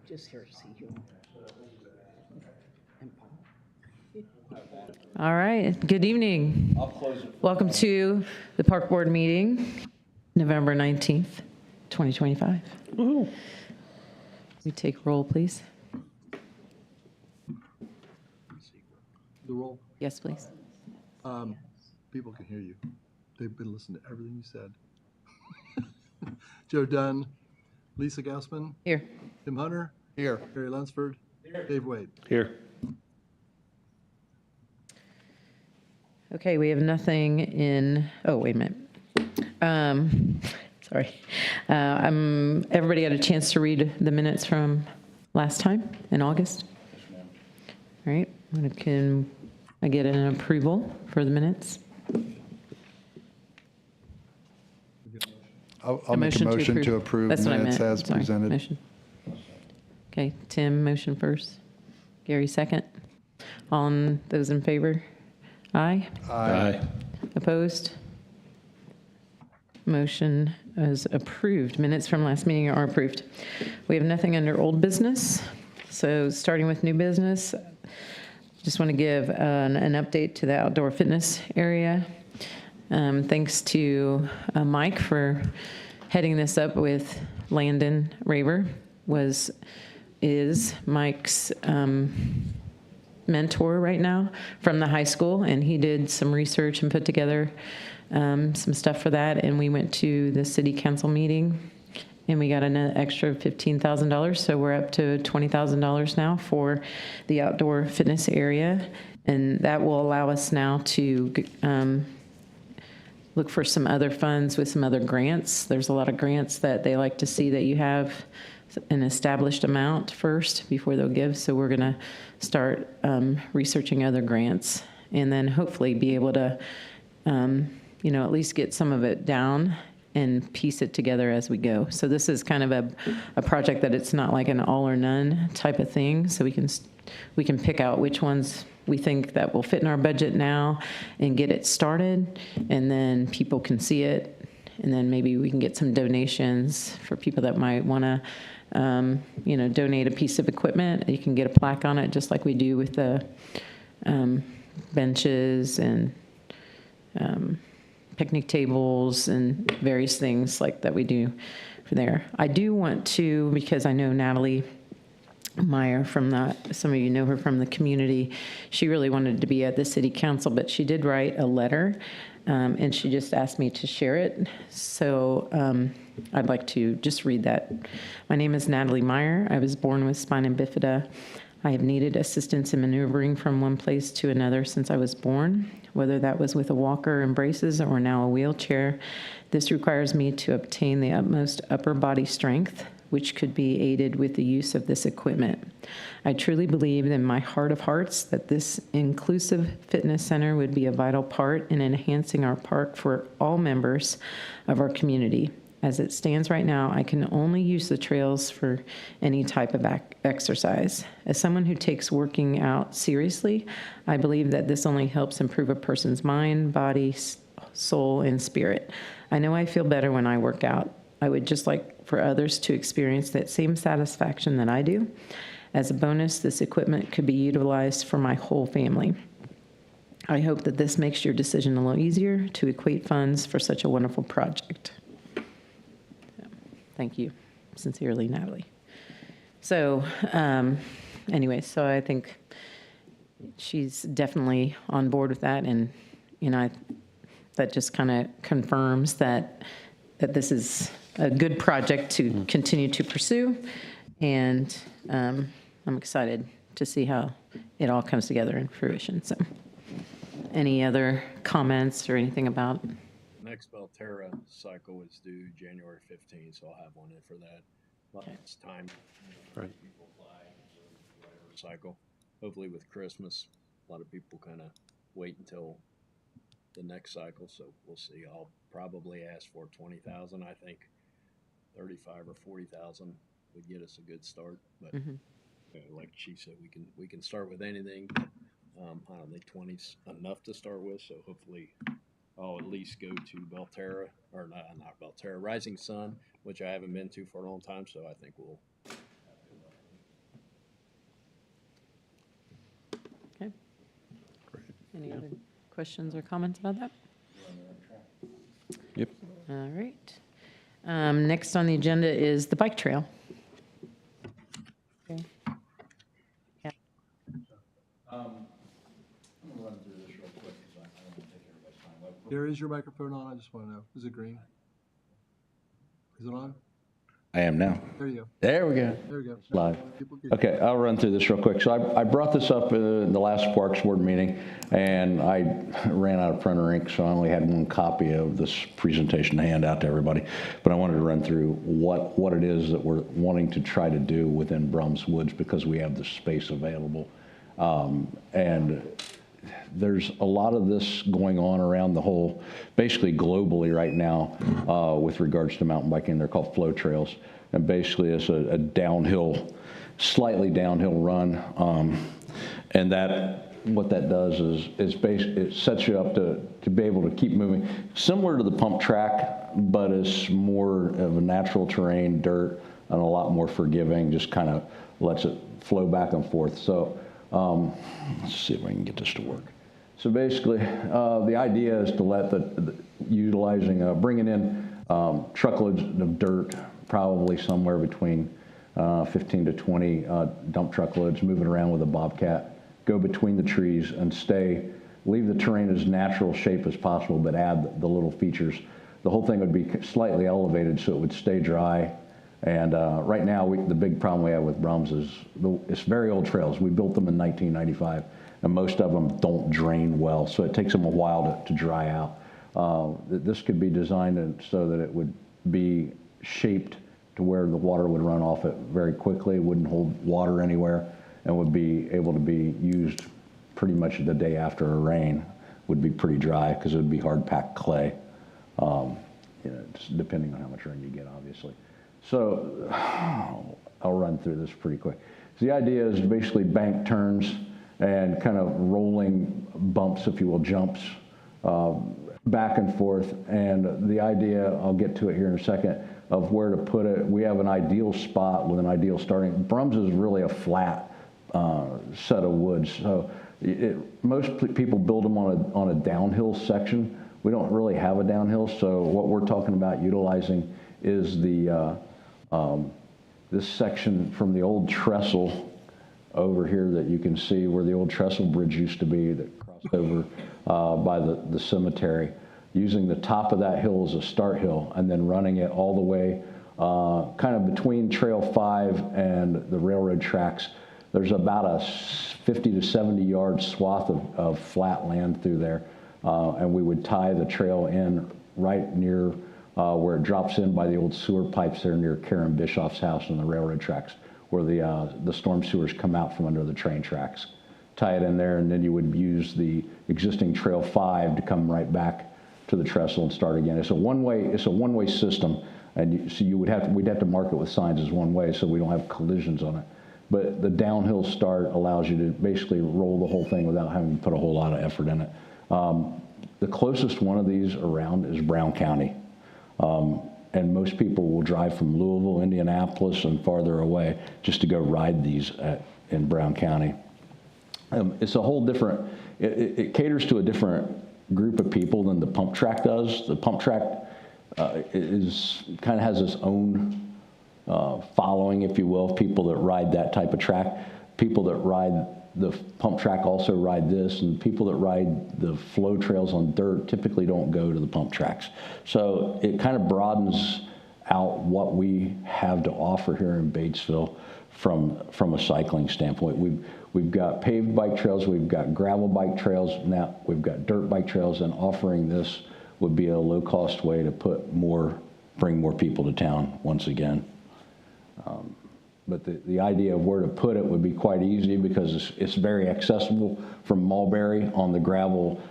Just here to see you. And Paul. All right, good evening. Welcome to the Park Board meeting, November 19th, 2025. We take roll, please. The roll. Yes, please. People can hear you. They've been listening to everything you said. Joe Dunn, Lisa Gassman, Here. Tim Hunter. Here. Harry Lunsford. Here. Dave Wade. Here. Okay, we have nothing in, oh, wait a minute. Sorry. Everybody had a chance to read the minutes from last time in August? All right, can I get an approval for the minutes? I'll make a motion to approve That's what I minutes meant. as Sorry, presented. motion. Okay, Tim, motion first. Gary, second. All those in favor? Aye. Aye. Opposed? Motion is approved. Minutes from last meeting are approved. We have nothing under old business. So starting with new business, just want to give an update to the outdoor fitness area. Thanks to Mike for heading this up with Landon Raver, is Mike's mentor right now from the high school, and he did some research and put together some stuff for that, and we went to the city council meeting, and we got an extra $15,000, so we're up to $20,000 now for the outdoor fitness area, and that will allow us now to look for some other funds with some other grants. There's a lot of grants that they like to see that you have an established amount first before they'll give. So we're going to start researching other grants and then hopefully be able to, at least get some of it down and piece it together as we go. So this is kind of a project that it's not like an all or none type of thing. So we can pick out which ones we think that will fit in our budget now and get it started, and then people can see it, and then maybe we can get some donations for people that might want to donate a piece of equipment. You can get a plaque on it just like we do with the benches and picnic tables and various things like that we do for there. I do want to, because I know Natalie Meyer some of you know her from the community. She really wanted to be at the city council, but she did write a letter, and she just asked me to share it. So I'd like to just read that. My name is Natalie Meyer. I was born with spina bifida. I have needed assistance in maneuvering from one place to another since I was born, whether that was with a walker and braces or now a wheelchair. This requires me to obtain the utmost upper body strength, which could be aided with the use of this equipment. I truly believe in my heart of hearts that this inclusive fitness center would be a vital part in enhancing our park for all members of our community. As it stands right now, I can only use the trails for any type of exercise. As someone who takes working out seriously, I believe that this only helps improve a person's mind, body, soul, and spirit. I know I feel better when I work out. I would just like for others to experience that same satisfaction that I do. As a bonus, this equipment could be utilized for my whole family. I hope that this makes your decision a little easier to equate funds for such a wonderful project. Thank you. Sincerely, Natalie. So anyway, so I think she's definitely on board with that, and that just kind of confirms that this is a good project to continue to pursue, and I'm excited to see how it all comes together in fruition. So any other comments or anything about? Next Belterra cycle is due January 15th, so I'll have one in for that. Okay. It's time. Right. People fly whatever cycle. Hopefully with Christmas, a lot of people kind of wait until the next cycle, so we'll see. I'll probably ask for 20,000. I think 35 or 40,000 would get us a good start. But like she said, we can start with anything. I don't think 20's enough to start with, so hopefully I'll at least go to Belterra, or not Belterra, Rising Sun, which I haven't been to for a long time, so I think we'll have Okay. Any other questions or comments about that? Yep. All right. Next on the agenda is the bike trail. Okay. Yeah. There is your microphone on? I just want to know. Is it green? Is it on? I am now. There you go. There we go. There we go. Live. People can- Okay, I'll run through this real quick. So I brought this up in the last Parks Board meeting, and I ran out of printer ink, so I only had one copy of this presentation to hand out to everybody. But I wanted to run through what it is that we're wanting to try to do within Brums Woods because we have the space available. And there's a lot of this going on around the whole, basically globally right now, with regards to mountain biking. They're called flow trails. And basically it's a downhill, slightly downhill run. And what that does is it sets you up to be able to keep moving. Similar to the pump track, but it's more of a natural terrain, dirt, and a lot more forgiving, just kind of lets it flow back and forth. So let's see if I can get this to work. So basically, the idea is to let bringing in truckloads of dirt, probably somewhere between 15 to 20 dump truckloads, moving around with a bobcat, go between the trees and leave the terrain as natural shape as possible, but add the little features. The whole thing would be slightly elevated so it would stay dry. And right now, the big problem we have with Brums is it's very old trails. We built them in 1995, and most of them don't drain well, so it takes them a while to dry out. This could be designed so that it would be shaped to where the water would run off it very quickly, wouldn't hold water anywhere, and would be able to be used pretty much the day after a rain. Would be pretty dry because it would be hard-packed clay, depending on how much rain you get, obviously. So I'll run through this pretty quick. So the idea is basically bank turns and kind of rolling bumps, if you will, jumps back and forth. And the idea, I'll get to it here in a second, of where to put it. We have an ideal spot with an ideal starting. Brums is really a flat set of woods. So most people build them on a downhill section. We don't really have a downhill. So what we're talking about utilizing is this section from the old trestle over here that you can see where the old trestle bridge used to be that crossed over by the cemetery, using the top of that hill as a start hill and then running it all the way kind of between Trail 5 and the railroad tracks. There's about a 50 to 70 yard swath of flat land through there, and we would tie the trail in right near where it drops in by the old sewer pipes there near Karen Bischoff's house on the railroad tracks, where the storm sewers come out from under the train tracks. Tie it in there, and then you would use the existing Trail 5 to come right back to the trestle and start again. It's a one-way system, and we'd have to mark it with signs as one way so we don't have collisions on it. But the downhill start allows you to basically roll the whole thing without having to put a whole lot of effort in it. The closest one of these around is Brown County. And most people will drive from Louisville, Indianapolis, and farther away just to go ride these in Brown County. It's a whole different, it caters to a different group of people than the pump track does. The pump track kind of has its own following, if you will, people that ride that type of track. People that ride the pump track also ride this, and people that ride the flow trails on dirt typically don't go to the pump tracks. So it kind of broadens out what we have to offer here in Batesville from a cycling standpoint. We've got paved bike trails, we've got gravel bike trails, now we've got dirt bike trails, and offering this would be a low-cost way to bring more people to town once again. But the idea of where to put it would be quite easy because it's very accessible from Mulberry on the gravel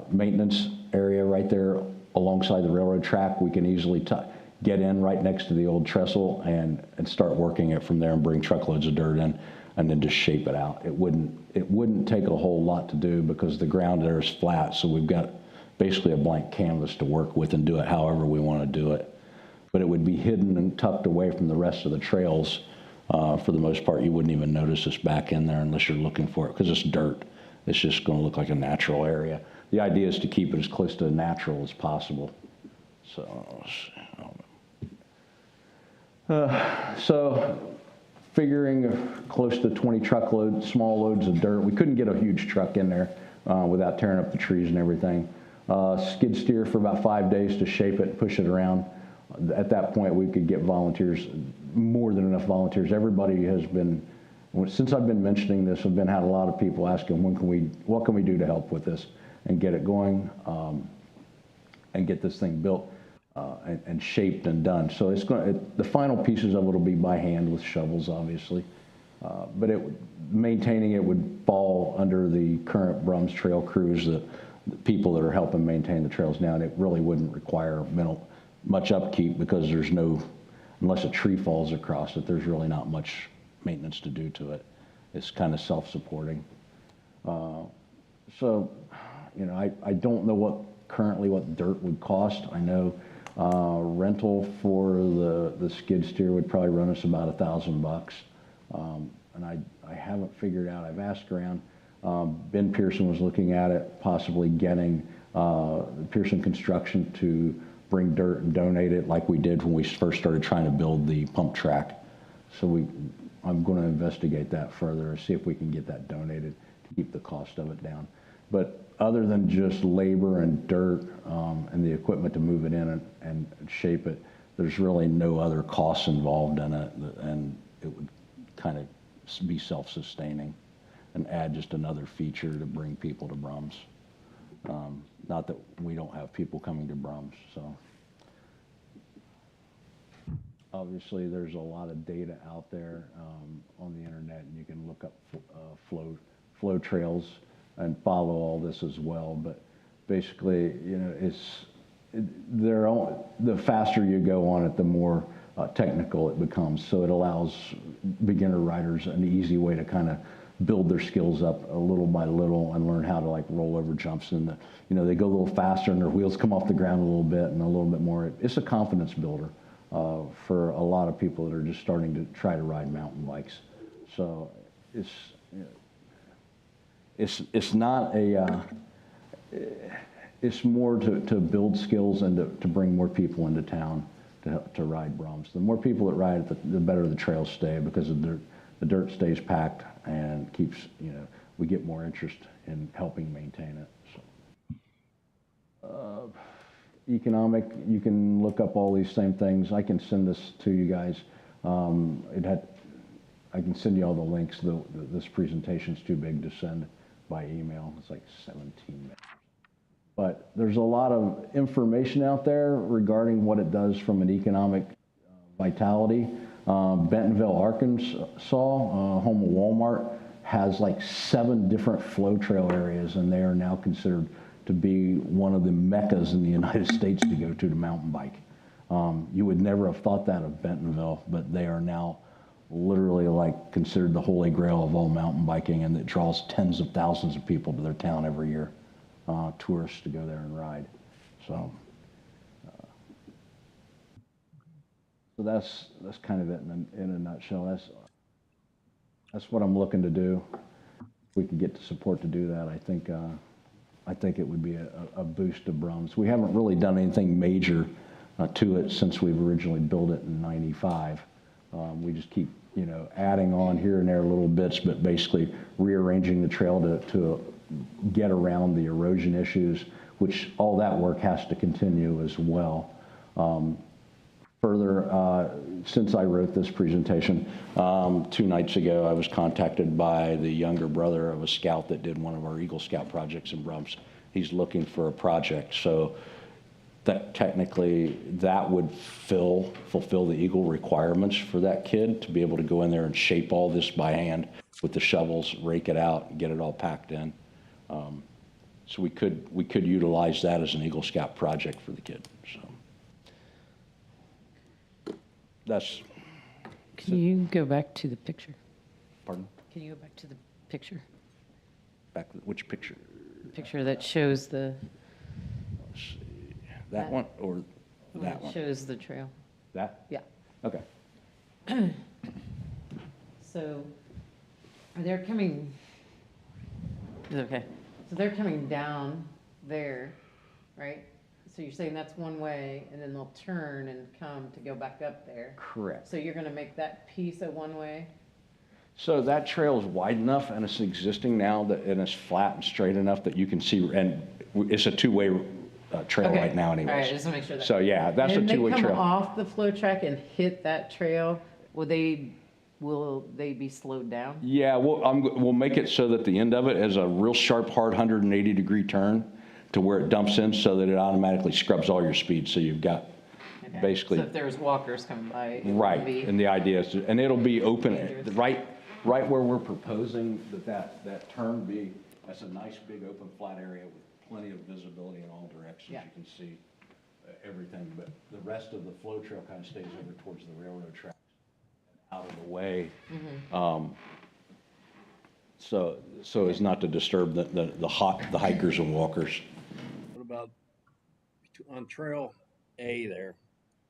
maintenance area right there alongside the railroad track. We can easily get in right next to the old trestle and start working it from there and bring truckloads of dirt in and then just shape it out. It wouldn't take a whole lot to do because the ground there is flat, so we've got basically a blank canvas to work with and do it however we want to do it. But it would be hidden and tucked away from the rest of the trails For the most part, you wouldn't even notice this back in there unless you're looking for it, because it's dirt. It's just going to look like a natural area. The idea is to keep it as close to natural as possible. So figuring close to 20 truckloads, small loads of dirt. We couldn't get a huge truck in there without tearing up the trees and everything. Skid steer for about 5 days to shape it and push it around. At that point, we could get volunteers, more than enough volunteers. Everybody has been, since I've been mentioning this, I've had a lot of people asking, what can we do to help with this and get it going and get this thing built and shaped and done. So the final pieces of it will be by hand with shovels, obviously. But maintaining it would fall under the current Brums Trail crews, the people that are helping maintain the trails now, and it really wouldn't require much upkeep because unless a tree falls across it, there's really not much maintenance to do to it. It's kind of self-supporting. So, I don't know currently what dirt would cost. I know rental for the skid steer would probably run us about $1,000. And I haven't figured out, I've asked around. Ben Pearson was looking at it, possibly getting Pearson Construction to bring dirt and donate it like we did when we first started trying to build the pump track. So I'm going to investigate that further and see if we can get that donated to keep the cost of it down. But other than just labor and dirt and the equipment to move it in and shape it, there's really no other costs involved in it, and it would kind of be self-sustaining and add just another feature to bring people to Brums. Not that we don't have people coming to Brums, so. Obviously, there's a lot of data out there on the internet, and you can look up flow trails and follow all this as well. But basically, the faster you go on it, the more technical it becomes. So it allows beginner riders an easy way to kind of build their skills up a little by little and learn how to roll over jumps. And they go a little faster and their wheels come off the ground a little bit and a little bit more. It's a confidence builder for a lot of people that are just starting to try to ride mountain bikes. So it's not it's more to build skills and to bring more people into town to ride Brums. The more people that ride it, the better the trails stay, because the dirt stays packed and keeps, we get more interest in helping maintain it. So, economic, you can look up all these same things. I can send this to you guys. I can send you all the links. This presentation's too big to send by email. It's like 17 minutes. But there's a lot of information out there regarding what it does from an economic vitality. Bentonville, Arkansas, home of Walmart, has 7 different flow trail areas, and they are now considered to be one of the meccas in the United States to go to mountain bike. You would never have thought that of Bentonville, but they are now literally considered the holy grail of all mountain biking, and it draws tens of thousands of people to their town every year, tourists to go there and ride. So that's kind of it in a nutshell. That's what I'm looking to do. If we could get the support to do that, I think it would be a boost to Brums. We haven't really done anything major to it since we've originally built it in '95. We just keep adding on here and there little bits, but basically rearranging the trail to get around the erosion issues, which all that work has to continue as well. Further, since I wrote this presentation, 2 nights ago, I was contacted by the younger brother of a scout that did one of our Eagle Scout projects in Brums. He's looking for a project, so that technically that would fulfill the Eagle requirements for that kid to be able to go in there and shape all this by hand with the shovels, rake it out, and get it all packed in. So we could utilize that as an Eagle Scout project for the kid. So. Can you go back to the picture? Pardon? Can you go back to the picture? Which picture? The picture that shows the. Let's see. That one or that one? Shows the trail. That? Yeah. Okay. So they're coming, okay, so they're coming down there, right? So you're saying that's one way, and then they'll turn and come to go back up there. Correct. So you're gonna make that piece a one-way? So that trail is wide enough and it's existing now that, and it's flat and straight enough that you can see, and it's a two-way trail Okay. right now All right, anyways. just to make sure that. So yeah, that's a And two-way they come trail. off the flow track and hit that trail, will they be slowed down? Yeah, we'll make it so that the end of it is a real sharp, hard 180-degree turn to where it dumps in so that it automatically scrubs all your speed. So you've got Okay. basically, So if there's walkers coming by, it would right, be. and the idea is, and it'll be open, Dangerous. right where we're proposing that turn be, that's a nice, big, open, flat area with plenty of visibility in all directions. Yeah. You can see everything, but the rest of the flow trail kind of stays over towards the railroad tracks, out of the way. So as not to disturb the hikers and walkers. What about on Trail A there?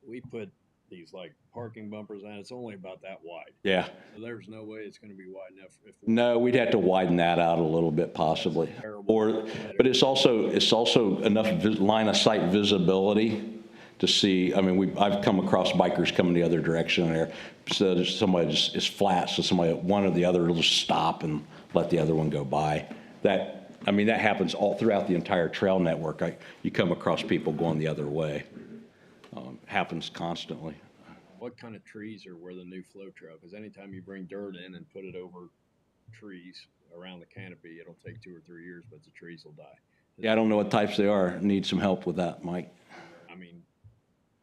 We put these like parking bumpers on. It's only about that wide. Yeah. So there's no way it's going to be wide enough. If No, we'd have to widen that out a little bit possibly. Terrible. But it's also enough line of sight visibility to see. I mean, I've come across bikers coming the other direction there. So there's somebody just, it's flat, so one or the other will just stop and let the other one go by. That happens all throughout the entire trail network. You come across people going the other way. Happens constantly. What kind of trees are where the new flow trail? Because anytime you bring dirt in and put it over trees around the canopy, it'll take 2 or 3 years, but the trees will die. Yeah, I don't know what types they are. Need some help with that, Mike. I mean,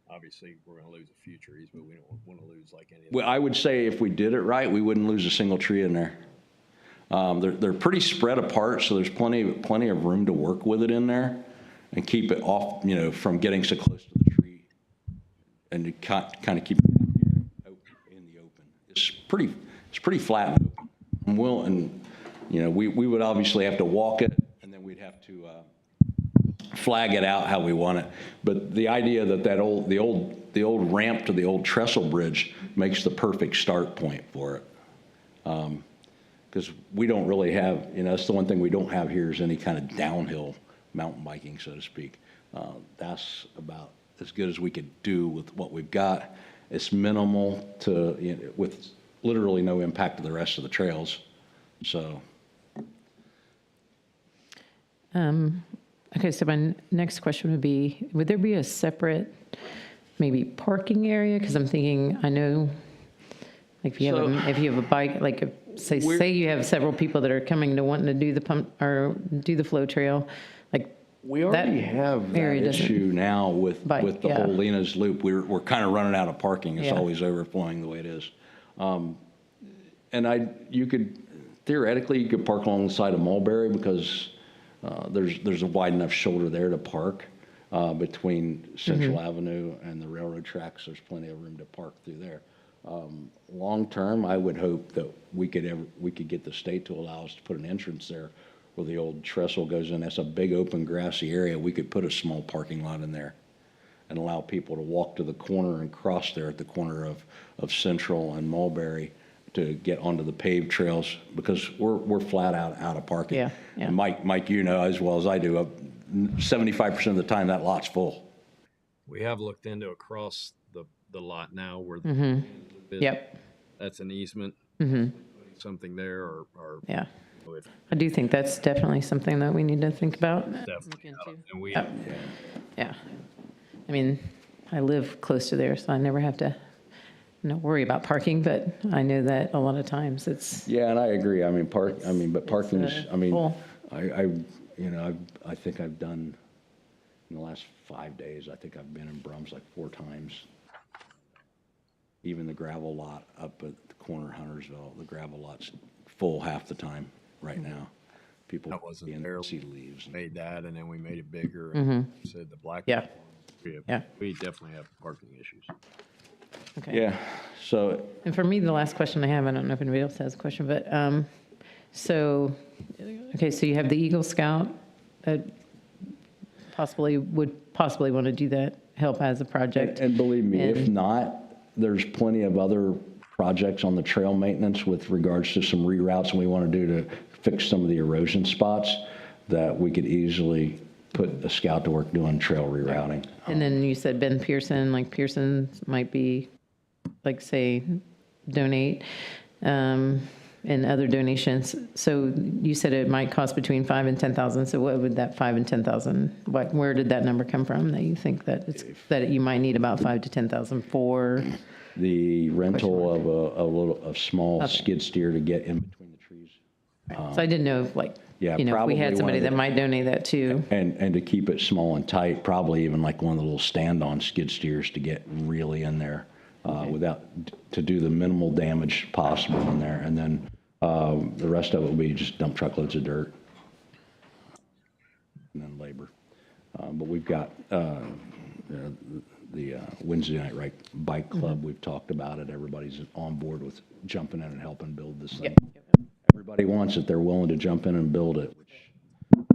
obviously we're going to lose a few trees, but we don't want to lose like any of Well, I would say if we did it right, we wouldn't lose a single tree in there. They're pretty spread apart, so there's plenty of room to work with it in there and keep it off, from getting so close to the tree, and to kind of keep it in the open. It's pretty flat and open. We would obviously have to walk it, and then we'd have to flag it out how we want it. But the idea that the old ramp to the old trestle bridge makes the perfect start point for it. Because we don't really have, that's the one thing we don't have here is any kind of downhill mountain biking, so to speak. That's about as good as we could do with what we've got. It's minimal with literally no impact to the rest of the trails. So. Okay, so my next question would there be a separate maybe parking area? Because I'm thinking, I know, like if you have a bike, like say you have several people that are coming to wanting to do the pump or do the flow trail, like We already have that area doesn't- issue now with the yeah. whole Lena's Loop. We're kind of running out of parking. It's Yeah. always overflowing the way it is. And you could park along the side of Mulberry because there's a wide enough shoulder there to park between Central Avenue and the railroad tracks. There's plenty of room to park through there. Long term, I would hope that we could get the state to allow us to put an entrance there where the old trestle goes in. That's a big open grassy area. We could put a small parking lot in there and allow people to walk to the corner and cross there at the corner of Central and Mulberry to get onto the paved trails because we're flat out of parking. Yeah. And Mike, as well as I do, 75% of the time that lot's full. We have looked into across the lot now where Yep. that's an easement. Something there or Yeah. with I do think that's definitely something that we need to think about. definitely. And we Yeah. I mean, I live close to there, so I never have to worry about parking, but I know that a lot of times it's, Yeah, and I agree. But parking's, full. I think I've done, in the last 5 days, I think I've been in Brums like 4 times. Even the gravel lot up at the corner of Huntersville, the gravel lot's full half the time right now. People That wasn't being there. see leaves. made that and then we made it bigger and said the black. Yeah. Yeah. We definitely have parking issues. okay. Yeah, so And for me, the last question I have, I don't know if anybody else has a question, but, so you have the Eagle Scout that would possibly want to do that, help as a project. And believe me, if And- not, there's plenty of other projects on the trail maintenance with regards to some reroutes and we want to do to fix some of the erosion spots that we could easily put a scout to work doing trail rerouting. And then you said Ben Pearson, like Pearson might be, like, say, donate, and other donations. So you said it might cost between 5 and 10,000. So what would that 5 and 10,000? Where did that number come from? That you think that that you might need about 5 to 10,000 for? The rental of a small skid steer to get in between the trees. So I didn't know, if, like, Yeah, if we probably had somebody one of that the- might donate that too. And to keep it small and tight, probably even like one of the little stand-on skid steers to get really in there to do the minimal damage possible in there. And then the rest of it will be just dump truckloads of dirt and then labor. But we've got the Wednesday Night Bike Club. We've talked about it. Everybody's on board with jumping in and helping build this thing. Everybody wants it. They're willing to jump in and build it, which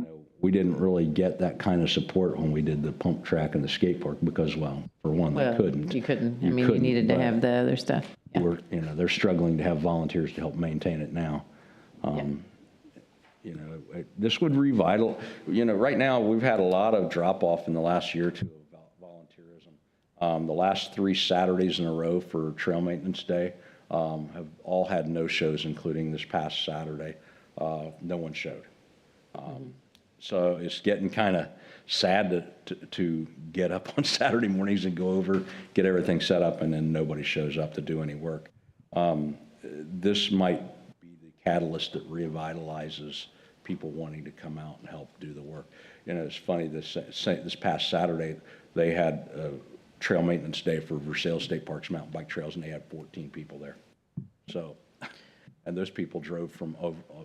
we didn't really get that kind of support when we did the pump track and the skate park because, well, for one, they couldn't. You couldn't. I You mean, you couldn't, needed to but have the other stuff. Yeah. They're struggling to have volunteers to help maintain it now. This would right now we've had a lot of drop off in the last year or two about volunteerism. The last 3 Saturdays in a row for Trail Maintenance Day have all had no shows, including this past Saturday. No one showed. So it's getting kind of sad to get up on Saturday mornings and go over, get everything set up, and then nobody shows up to do any work. This might be the catalyst that revitalizes people wanting to come out and help do the work. It's funny, this past Saturday, they had Trail Maintenance Day for Versailles State Park's mountain bike trails, and they had 14 people there. So, and those people drove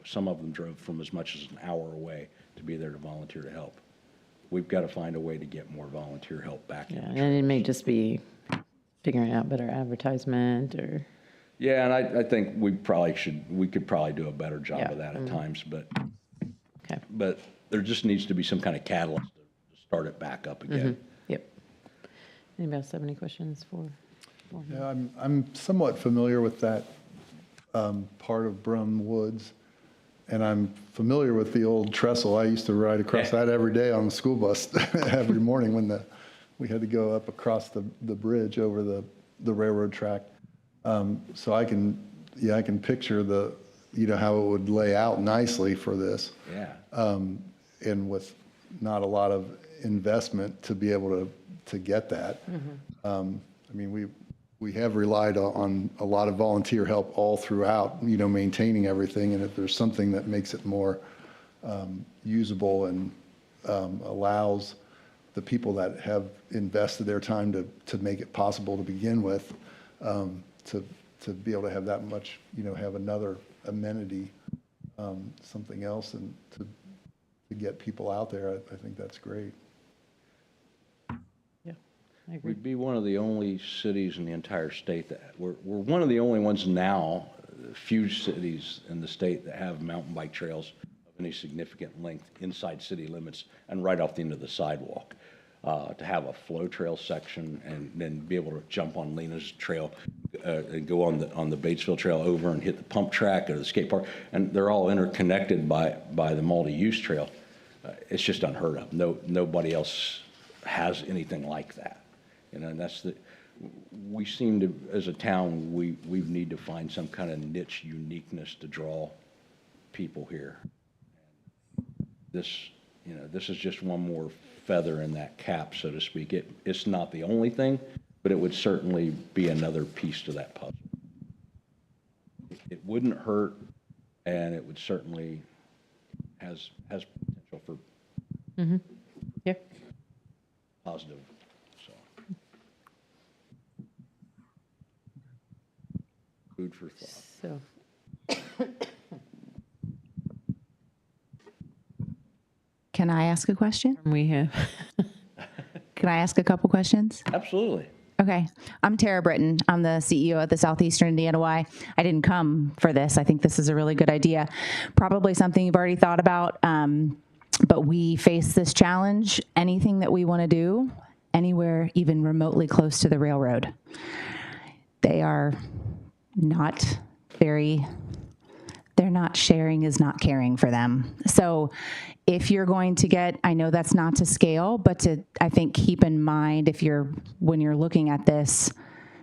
some of them drove from as much as an hour away to be there to volunteer to help. We've got to find a way to get more volunteer help back in. Yeah, and it may just be figuring out better advertisement or. Yeah, and I think we could probably do a better job Yeah, of that at times, Okay. but there just needs to be some kind of catalyst to start it back up again. Yep. Anybody else have any questions for? Yeah, I'm somewhat familiar with that part of Brum Woods, and I'm familiar with the old trestle. I used to ride across that every day on the school bus every morning when we had to go up across the bridge over the railroad track. So I can picture how it would lay out nicely for this. Yeah. And with not a lot of investment to be able to get that. I mean, we have relied on a lot of volunteer help all throughout, maintaining everything. And if there's something that makes it more usable and allows the people that have invested their time to make it possible to begin with, to be able to have that much, have another amenity, something else, and to get people out there, I think that's great. Yeah, I agree. We'd be one of the only cities in the entire state we're one of the only ones now, few cities in the state that have mountain bike trails of any significant length inside city limits and right off the end of the sidewalk. To have a flow trail section and then be able to jump on Lena's trail and go on the Batesville Trail over and hit the pump track or the skate park, and they're all interconnected by the multi-use trail. It's just unheard of. Nobody else has anything like that. And we seem to, as a town, we need to find some kind of niche uniqueness to draw people here. This is just one more feather in that cap, so to speak. It's not the only thing, but it would certainly be another piece to that puzzle. It wouldn't hurt, and it would certainly has potential for Yeah. positive. So, food for thought. So, Can I ask a question? we have, Can I ask a couple questions? Absolutely. Okay. I'm Tara Britton. I'm the CEO at the Southeastern Indiana Y. I didn't come for this. I think this is a really good idea. Probably something you've already thought about, but we face this challenge. Anything that we want to do, anywhere even remotely close to the railroad, they are not very, they're not sharing is not caring for them. So if you're going to get, I know that's not to scale, but to, I think, keep in mind when you're looking at this,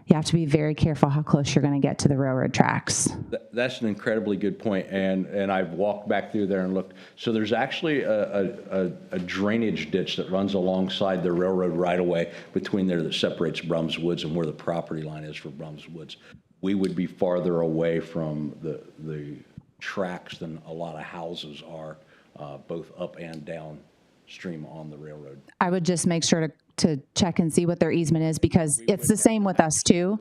you have to be very careful how close you're going to get to the railroad tracks. That's an incredibly good point, and I've walked back through there and looked. So there's actually a drainage ditch that runs alongside the railroad right-of-way between there that separates Brums Woods and where the property line is for Brums Woods. We would be farther away from the tracks than a lot of houses are, both up and downstream on the railroad. I would just make sure to check and see what their easement is, because it's the same with us too.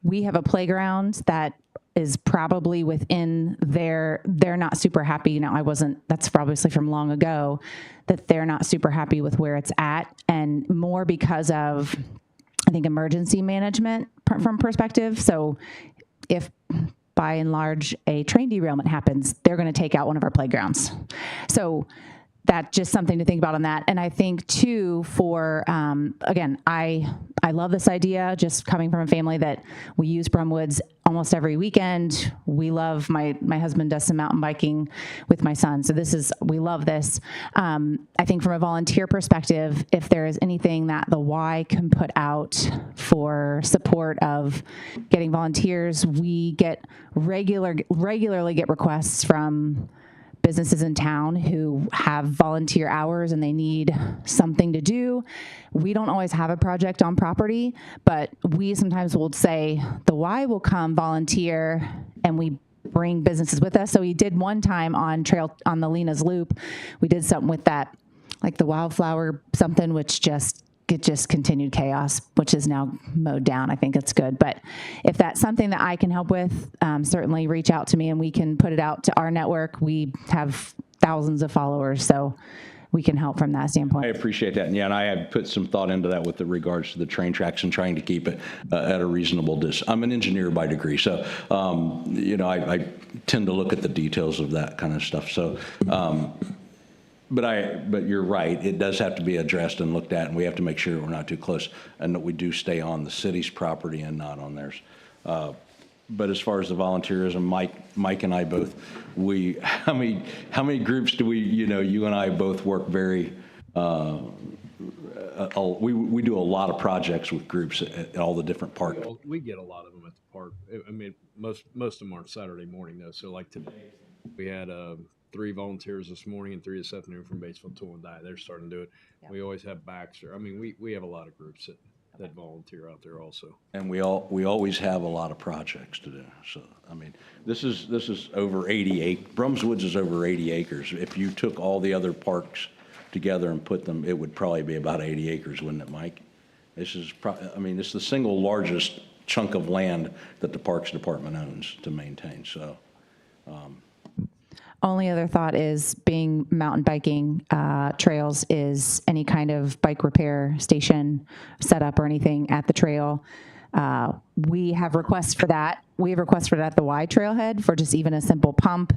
We have a playground that is probably within they're not super happy. Now, that's obviously from long ago, that they're not super happy with where it's at, and more because of, I think, emergency management from perspective. So if by and large a train derailment happens, they're going to take out one of our playgrounds. So that's just something to think about on that. And I think too, for, again, I love this idea, just coming from a family that we use Brumwoods almost every weekend. We love, my husband does some mountain biking with my son. So we love this. I think from a volunteer perspective, if there is anything that the Y can put out for support of getting volunteers, we regularly get requests from businesses in town who have volunteer hours and they need something to do. We don't always have a project on property, but we sometimes will say the Y will come volunteer, and we bring businesses with us. So we did one time on the Lena's Loop, we did something with that, like the wildflower something, which just continued chaos, which is now mowed down. I think it's good. But if that's something that I can help with, certainly reach out to me and we can put it out to our network. We have thousands of followers, so we can help from that I standpoint. appreciate that. And I have put some thought into that with regards to the train tracks and trying to keep it at a reasonable distance. I'm an engineer by degree, so, I tend to look at the details of that kind of stuff. So, But you're right, it does have to be addressed and looked at, and we have to make sure we're not too close and that we do stay on the city's property and not on theirs. But as far as the volunteerism, Mike and I both, how many groups do we, you and I both work very, we do a lot of projects with groups at all the different parks. We get a lot of them at the park. I mean, most of them aren't Saturday morning though. So like today, we had 3 volunteers this morning and 3 this afternoon from Batesville Tool and Die. They're starting to do it. Yeah. We always have Baxter. I mean, we have a lot of groups that volunteer out there also. And we always have a lot of projects to do. So, I mean, this is over 80 acres. Brums Woods is over 80 acres. If you took all the other parks together and put them, it would probably be about 80 acres, wouldn't it, Mike? This is it's the single largest chunk of land that the Parks Department owns to maintain. So, Only other thought is, being mountain biking trails, is any kind of bike repair station setup or anything at the trail. We have requests for that. We have requests for that at the Y trailhead for just even a simple pump.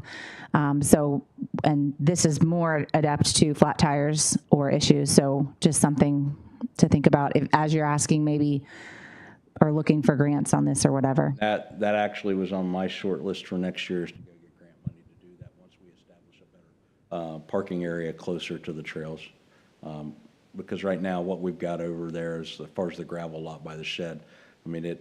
And this is more adept to flat tires or issues. So just something to think about as you're asking maybe, or looking for grants on this or whatever. that actually was on my short list for next year, is to go get grant money to do that once we establish a better parking area closer to the trails. Because right now, what we've got over there is, as far as the gravel lot by the shed, I mean,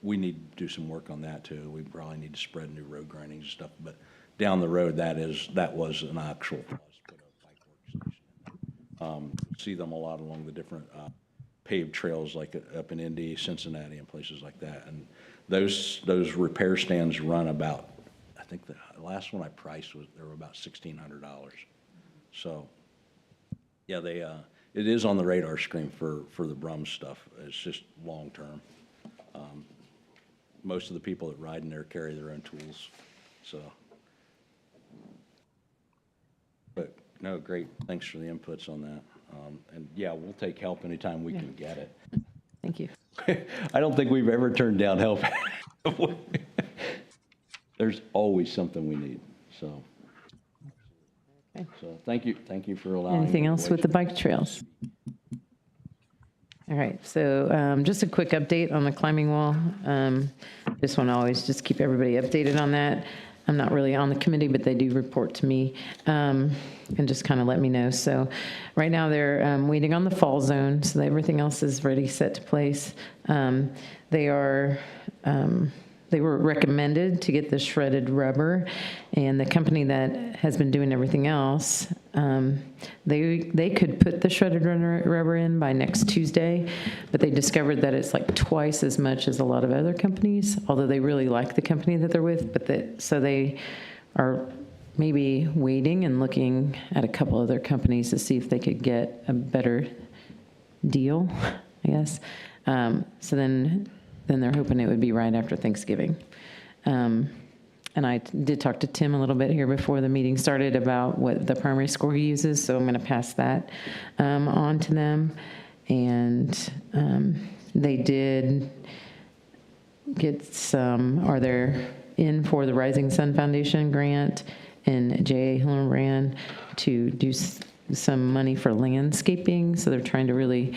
we need to do some work on that too. We probably need to spread new road grindings and stuff, but down the road, that was an actual plus, put a bike work station. See them a lot along the different paved trails, like up in Indy, Cincinnati, and places like that. And those repair stands run about, I think the last one I priced they were about $1,600. So, yeah, it is on the radar screen for the Brums stuff. It's just long term. Most of the people that ride in there carry their own tools, so. But no, great. Thanks for the inputs on that. And yeah, we'll take help anytime we can get it. Thank you. I don't think we've ever turned down help. There's always something we need, so. Okay. So thank you for allowing. Anything else with the bike trails? All right, so just a quick update on the climbing wall. Just want to always just keep everybody updated on that. I'm not really on the committee, but they do report to me and just kind of let me know. So right now they're waiting on the fall zone, so everything else is ready, set to place. They were recommended to get the shredded rubber, and the company that has been doing everything else, they could put the shredded rubber in by next Tuesday, but they discovered that it's like twice as much as a lot of other companies, although they really like the company that they're with, so they are maybe waiting and looking at a couple other companies to see if they could get a better deal, I guess. So then they're hoping it would be right after Thanksgiving. And I did talk to Tim a little bit here before the meeting started about what the primary school uses, so I'm going to pass that on to them. And they did get they're in for the Rising Sun Foundation grant, and J.A. Hillenbrand to do some money for landscaping, so they're trying to really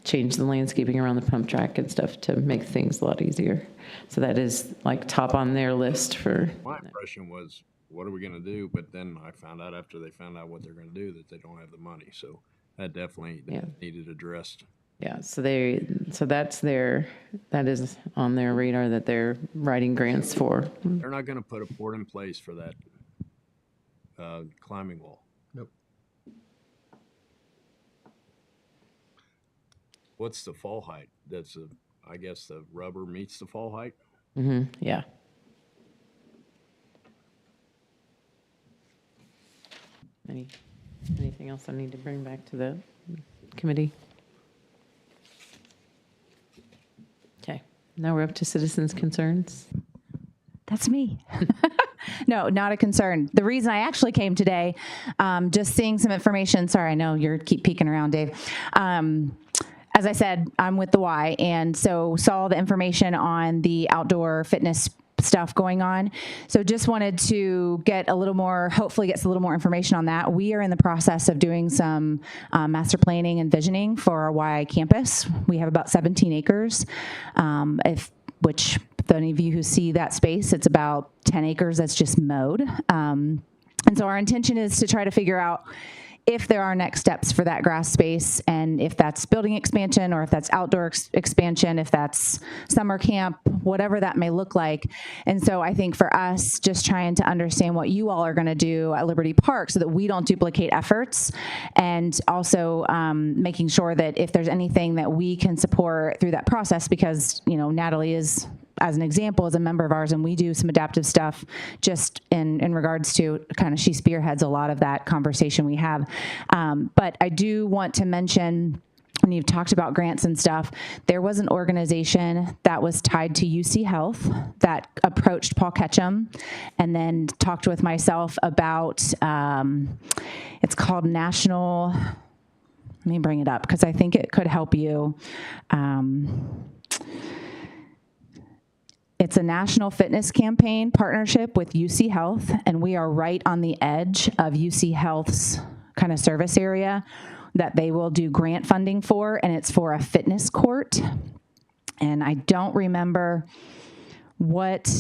change the landscaping around the pump track and stuff to make things a lot easier. So that is like top on their list for. My impression was, what are we gonna do? But then I found out after they found out what they're gonna do, that they don't have the money. So that definitely needed addressed. Yeah, so that is on their radar that they're writing grants for. They're not gonna put a port in place for that climbing wall. Nope. What's the fall height? I guess the rubber meets the fall height? Yeah. Anything else I need to bring back to the committee? Okay, now we're up to citizens' concerns. That's me. No, not a concern. The reason I actually came today, just seeing some information. Sorry, I know you keep peeking around, Dave. As I said, I'm with the Y, and so saw the information on the outdoor fitness stuff going on. So just wanted to get a little more, hopefully get a little more information on that. We are in the process of doing some master planning and visioning for our Y campus. We have about 17 acres, which any of you who see that space, it's about 10 acres that's just mowed. And so our intention is to try to figure out if there are next steps for that grass space, and if that's building expansion, or if that's outdoor expansion, if that's summer camp, whatever that may look like. And so I think for us, just trying to understand what you all are going to do at Liberty Park so that we don't duplicate efforts, and also making sure that if there's anything that we can support through that process, because, you know, Natalie is, as an example, is a member of ours, and we do some adaptive stuff just in regards to kind of, she spearheads a lot of that conversation we have. But I do want to mention, when you've talked about grants and stuff, there was an organization that was tied to UC Health that approached Paul Ketchum and then talked with myself about, it's called National, let me bring it up because I think it could help you. It's a national fitness campaign partnership with UC Health, and we are right on the edge of UC Health's kind of service area that they will do grant funding for, and it's for a fitness court. And I don't remember what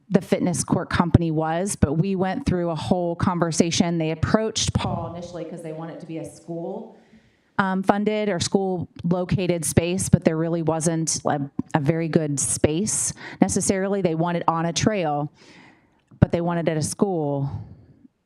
the fitness court company was, but we went through a whole conversation. They approached Paul initially because they want it to be a school funded or school located space, but there really wasn't a very good space necessarily. They wanted on a trail, but they wanted at a school.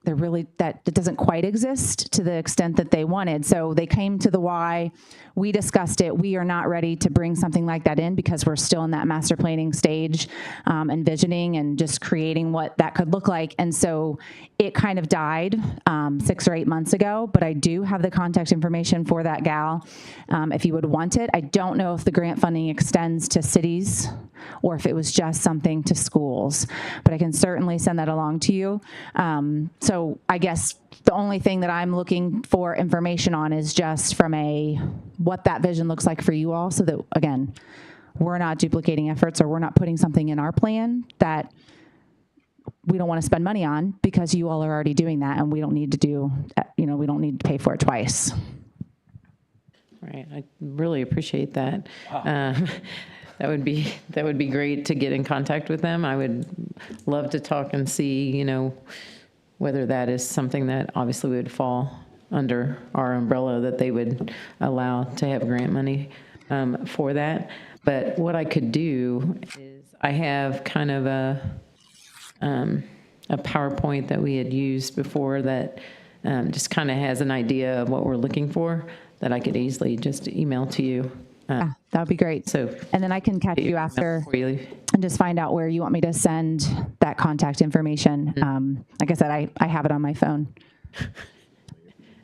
That doesn't quite exist to the extent that they wanted. So they came to the Y, we discussed it. We are not ready to bring something like that in because we're still in that master planning stage, envisioning and just creating what that could look like. And so it kind of died 6 or 8 months ago, but I do have the contact information for that gal if you would want it. I don't know if the grant funding extends to cities or if it was just something to schools, but I can certainly send that along to you. So I guess the only thing that I'm looking for information on is just from what that vision looks like for you all, so that, again, we're not duplicating efforts or we're not putting something in our plan that we don't want to spend money on because you all are already doing that, and we don't need to we don't need to pay for it twice. Right, I really appreciate that. That would be great to get in contact with them. I would love to talk and see, whether that is something that obviously would fall under our umbrella, that they would allow to have grant money for that. But what I could do is, I have kind of a PowerPoint that we had used before that just kind of has an idea of what we're looking for, that I could easily just email to you. Yeah, that would be great. So And then I can catch you after for you. and just find out where you want me to send that contact information. Like I said, I have it on my phone.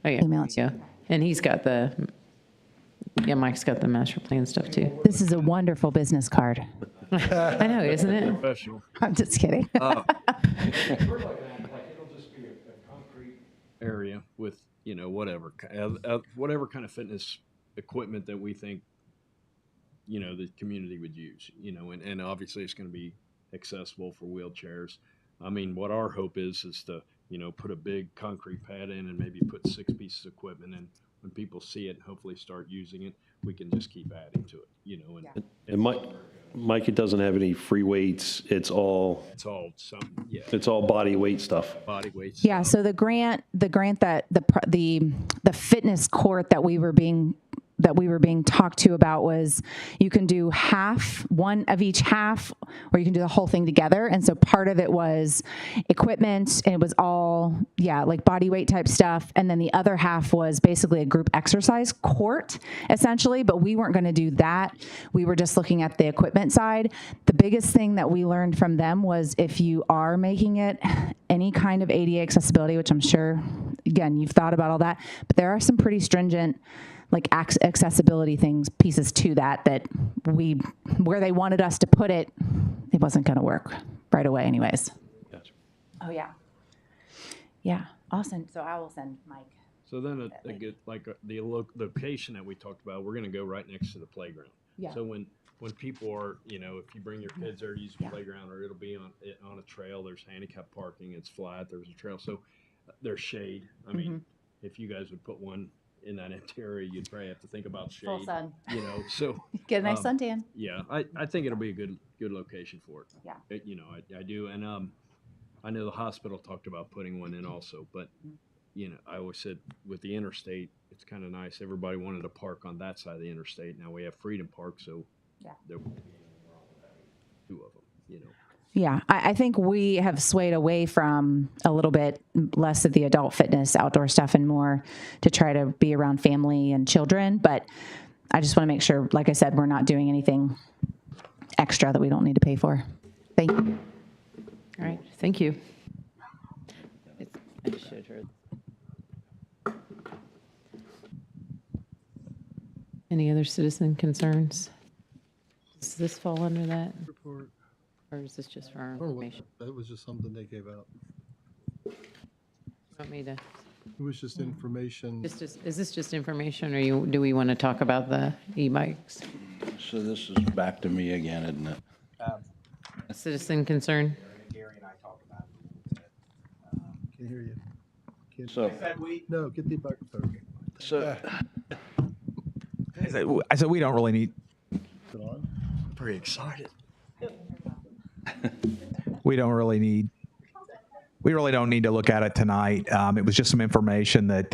Oh, yeah. Email it to Yeah. And Mike's got the master plan stuff too. This is a wonderful business card. I know, isn't it? Professional I'm just kidding. area with, whatever, whatever kind of fitness equipment that we think, the community would use, and obviously it's going to be accessible for wheelchairs. I mean, what our hope is to, put a big concrete pad in and maybe put 6 pieces of equipment in. When people see it and hopefully start using it, we can just keep adding to it, And Mike, it doesn't have any free weights. It's all body weight stuff. body weights. Yeah. So the grant that the fitness court that we were being talked to about was, you can do one of each half, or you can do the whole thing together. And so part of it was equipment, and it was all, like body weight type stuff. And then the other half was basically a group exercise court, essentially, but we weren't going to do that. We were just looking at the equipment side. The biggest thing that we learned from them was, if you are making it any kind of ADA accessibility, which I'm sure, again, you've thought about all that, but there are some pretty stringent accessibility pieces to that where they wanted us to put it, it wasn't going to work right away anyways. Gotcha. Oh, yeah. Yeah. Awesome. So I will send Mike. So then the location that we talked about, we're going to go right next to the playground. Yeah. So when people are, if you bring your kids there to use the playground, or it'll be on a trail, there's handicap parking, it's flat, there's a trail. So there's shade. I mean, if you guys would put one in that area, you'd probably have to think about shade. Full sun. So Get a nice suntan. yeah, I think it'll be a good location for it. Yeah. I do, and I know the hospital talked about putting one in also, but I always said with the interstate, it's kind of nice. Everybody wanted to park on that side of the interstate. Now we have Freedom Park, so there won't be anything wrong with having 2 of them. Yeah, I think we have swayed away from a little bit less of the adult fitness, outdoor stuff, and more to try to be around family and children. But I just want to make sure, like I said, we're not doing anything extra that we don't need to pay for. Thank you. All right, thank you. I just showed her. Any other citizen concerns? Does this fall under that? Report. Or is this just for our Oh, information? that was just something they gave out. Want me to, It was just information. is this just information, or do we want to talk about the e-bikes? So this is back to me again, isn't it? A citizen concern? Gary and I talked about it a little bit. Can't hear you. Can't- So, No, get the microphone. so I said we don't really need. Is it on? Pretty excited. We don't really need. We really don't need to look at it tonight. It was just some information that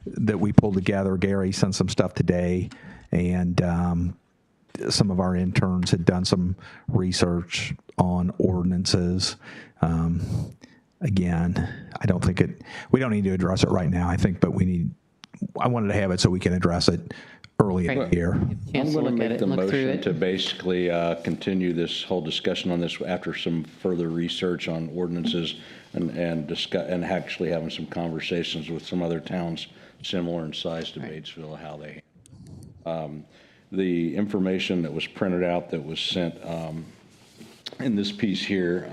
that we pulled together. Gary sent some stuff today, and some of our interns had done some research on ordinances. Again, I don't think we don't need to address it right now, I think, but I wanted to have it so we can address it early in the Right. year. Chance I'm to going to look at make it the and look through motion it. to basically continue this whole discussion on this after some further research on ordinances and discuss, and actually having some conversations with some other towns similar in size to Batesville, how they the information that was printed out that was sent in this piece here,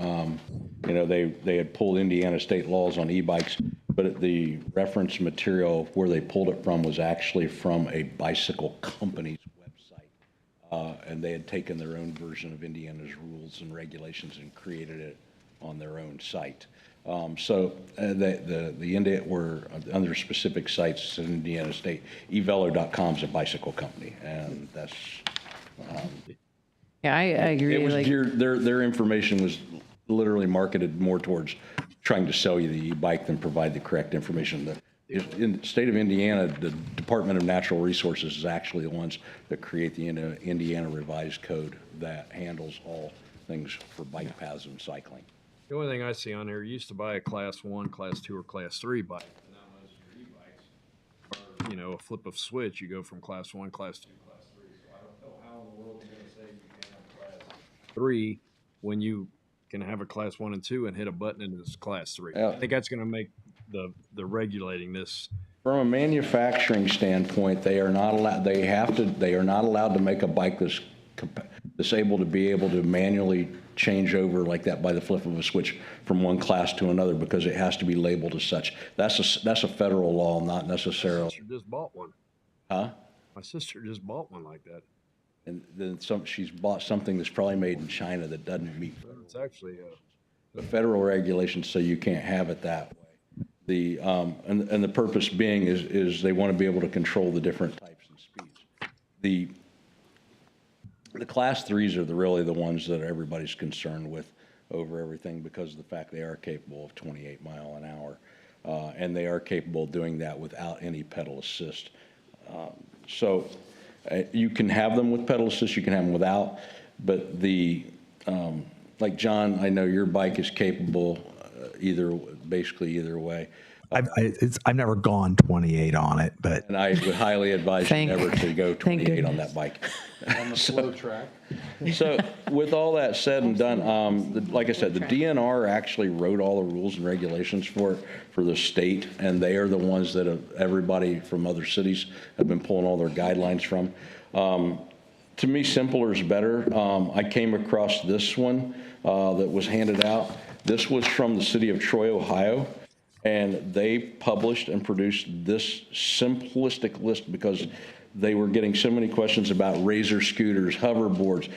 they had pulled Indiana state laws on e-bikes, but the reference material where they pulled it from was actually from a bicycle company's website. And they had taken their own version of Indiana's rules and regulations and created it on their own site. We're under specific sites in Indiana State. Evelo.com is a bicycle company, and that's, Yeah, I agree. it was like, geared, their information was literally marketed more towards trying to sell you the e-bike than provide the correct information. In the state of Indiana, the Department of Natural Resources is actually the ones that create the Indiana Revised Code that handles all things for bike paths and cycling. The only thing I see on there, you used to buy a class 1, class 2, or class 3 bike. And now most of your e-bikes are, you know, a flip of switch. You go from class 1, class 2, class 3. So I don't know how in the world you're going to say you can't have class 3 when you can have a class 1 and 2 and hit a button and it's class 3. Yeah. I think that's going to make the regulating this. From a manufacturing standpoint, they are not allowed, they are not allowed to make a bike that's able to be able to manually change over like that by the flip of a switch from one class to another, because it has to be labeled as such. That's a federal law, not My necessarily. sister just bought one. Huh? My sister just bought one like that. And then she's bought something that's probably made in China that doesn't meet It's actually the federal regulations, so you can't have it that way. And the purpose being is they want to be able to control the different types and speeds. The class 3s are really the ones that everybody's concerned with over everything, because of the fact they are capable of 28 mile an hour, and they are capable of doing that without any pedal assist. So you can have them with pedal assist, you can have them without, but like John, I know your bike is capable basically either way. I've never gone 28 on it, but And I would highly advise you never to go 28 on that bike. On the slow track. So with all that said and done, like I said, the DNR actually wrote all the rules and regulations for the state, and they are the ones that everybody from other cities have been pulling all their guidelines from. To me, simpler is better. I came across this one that was handed out. This was from the city of Troy, Ohio. And they published and produced this simplistic list because they were getting so many questions about razor scooters, hoverboards.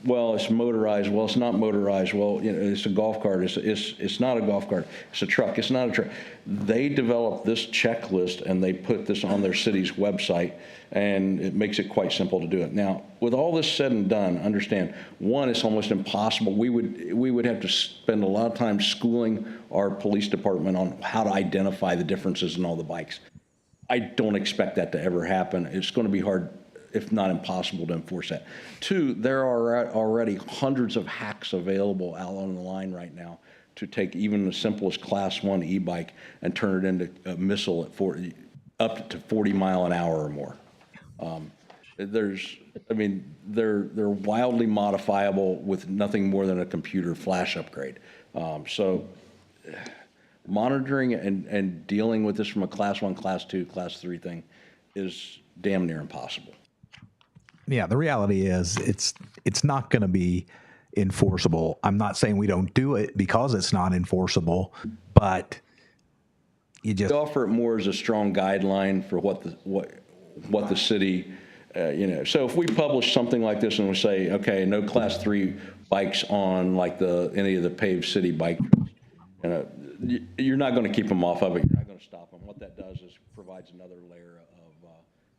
Well, it's motorized. Well, it's not motorized. Well, you know, it's a golf cart. It's not a golf cart. It's a truck. It's not a truck. They developed this checklist and they put this on their city's website, and it makes it quite simple to do it. Now, with all this said and done, understand, one, it's almost impossible. We would have to spend a lot of time schooling our police department on how to identify the differences in all the bikes. I don't expect that to ever happen. It's going to be hard, if not impossible, to enforce that. Two, there are already hundreds of hacks available out on the line right now to take even the simplest class 1 e-bike and turn it into a missile at up to 40 mile an hour or more. They're wildly modifiable with nothing more than a computer flash upgrade. So monitoring and dealing with this from a class 1, class 2, class 3 thing is damn near impossible. yeah, the reality is it's not going to be enforceable. I'm not saying we don't do it because it's not enforceable, but you just We offer it more as a strong guideline for what the city, so if we publish something like this and we say, okay, no class 3 bikes on like any of the paved city bike, you're not going to keep them off of it. You're not going to stop them. What that does is provides another layer of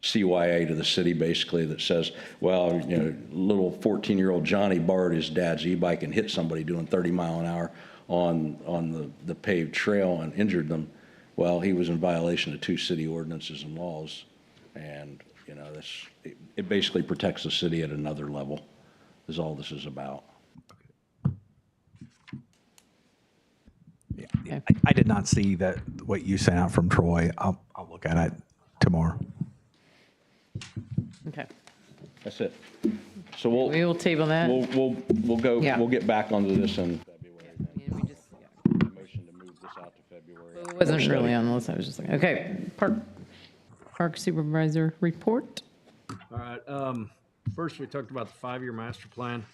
CYA to the city, basically, that says, well, little 14-year-old Johnny borrowed his dad's e-bike and hit somebody doing 30 mile an hour on the paved trail and injured them. Well, he was in violation of 2 city ordinances and laws, and it basically protects the city at another level. Is all this is about. Yeah, I did not see what you sent out from Troy. I'll look at it tomorrow. okay. That's it. So We will table that. we'll go. Yeah. We'll get back onto this in February. And we just, Motion to move this out to February. it wasn't really on the list. I was just like, okay, park supervisor report. All right. First, we talked about the 5-year master plan.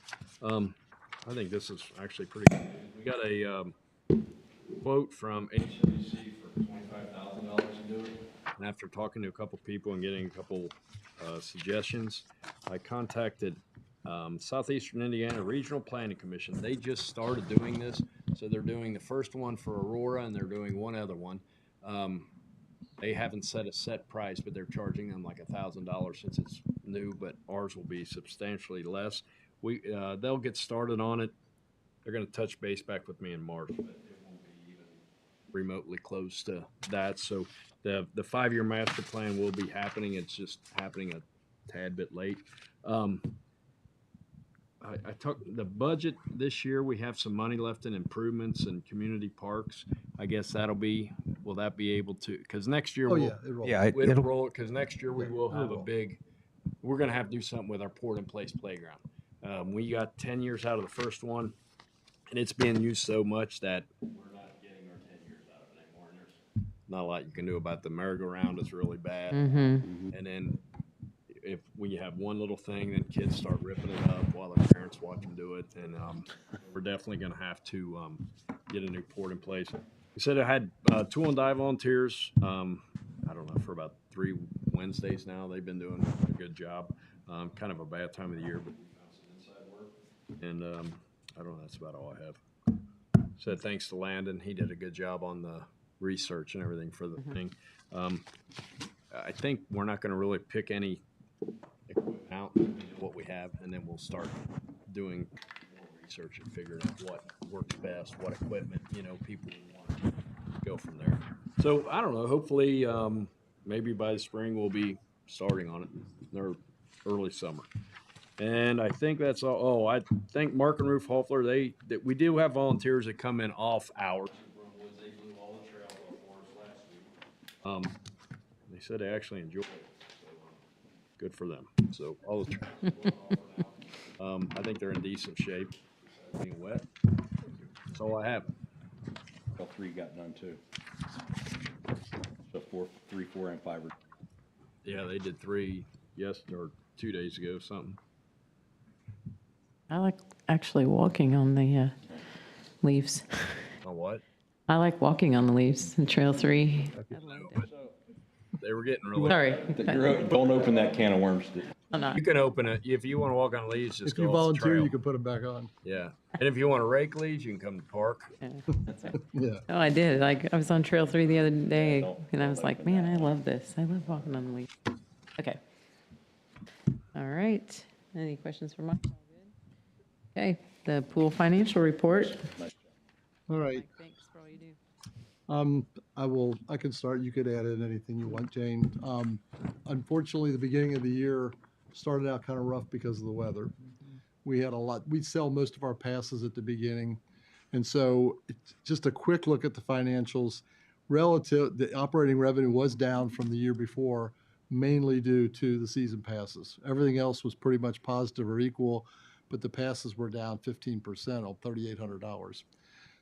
I think this is actually pretty good. We got a quote from HWC for $25,000 to do it. And after talking to a couple people and getting a couple suggestions, I contacted Southeastern Indiana Regional Planning Commission. They just started doing this. So they're doing the first one for Aurora, and they're doing one other one. They haven't set a set price, but they're charging them like $1,000 since it's new, but ours will be substantially less. They'll get started on it. They're going to touch base back with me in March, but it won't be even remotely close to that. So the 5-year master plan will be happening. It's just happening a tad bit late. I took the budget this year. We have some money left in improvements and community parks. I guess will that be able to, because next year Oh, yeah, it rolls. Yeah, it'll it'll, roll, because next year we will have we're going to have to do something with our Port in Place playground. We got 10 years out of the first one, and it's being used so much that we're not getting our 10 years out of it anymore. And there's not a lot you can do about the merry-go-round. It's really bad. And then if we have one little thing, then kids start ripping it up while their parents watch them do it. And we're definitely going to have to get a new Port in Place. We said I had Tool and Die volunteers. I don't know, for about 3 Wednesdays now. They've been doing a good job. Kind of a bad time of the year, but we found some inside work. And I don't know, that's about all I have. Said thanks to Landon. He did a good job on the research and everything for the thing. I think we're not going to really pick any equipment out, what we have, and then we'll start doing more research and figuring out what works best, what equipment, people want to go from there. So I don't know, hopefully maybe by the spring we'll be starting on it, or early summer. And I think that's all. Oh, I think Mark and Roof Hoffler, we do have volunteers that come in off hours. They blew all the trails off for us last week. They said they actually enjoyed it. Good for them. So all the I think they're in decent shape. Being wet. That's all I have. All 3 got done too. So 3, 4, and 5 are. Yeah, they did 3 or 2 days ago, something. I like actually walking on the leaves. On what? I like walking on the leaves in Trail 3. They were getting really. Sorry. Don't open that can of worms. I'm not. You can open it if you want to walk on leaves. Just If go you off the volunteer, trail. you can put them back on. Yeah, and if you want to rake leaves, you can come to the park. Yeah. Oh, I did. Like, I was on Trail 3 the other day, and I was like, man, I love this. I love walking on the leaves. Okay. All right. Any questions for Mike? Okay. The pool financial report. All right. Thanks for all you do. I can start. You could add in anything you want, Jane. Unfortunately, the beginning of the year started out kind of rough because of the weather. We had we'd sell most of our passes at the beginning. And so just a quick look at the financials. The operating revenue was down from the year before, mainly due to the season passes. Everything else was pretty much positive or equal, but the passes were down 15% on $3,800.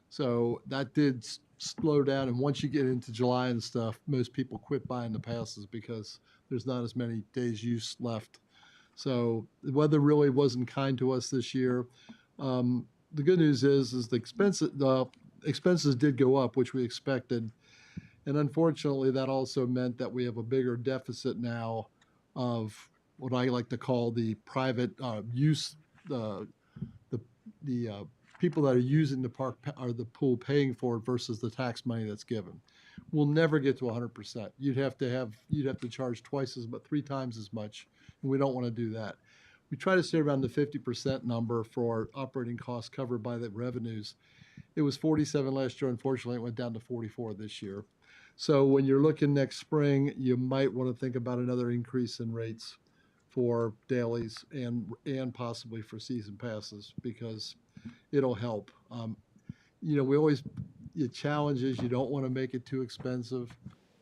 So that did slow down. And once you get into July and stuff, most people quit buying the passes because there's not as many days use left. So the weather really wasn't kind to us this year. The good news is the expenses did go up, which we expected. And unfortunately, that also meant that we have a bigger deficit now of what I like to call the private use, the people that are using the park or the pool paying for it versus the tax money that's given. We'll never get to 100%. You'd have to charge twice as much, 3 times as much, and we don't want to do that. We try to stay around the 50% number for operating costs covered by the revenues. It was 47 last year. Unfortunately, it went down to 44 this year. So when you're looking next spring, you might want to think about another increase in rates for dailies and possibly for season passes because it'll help. The challenge is you don't want to make it too expensive.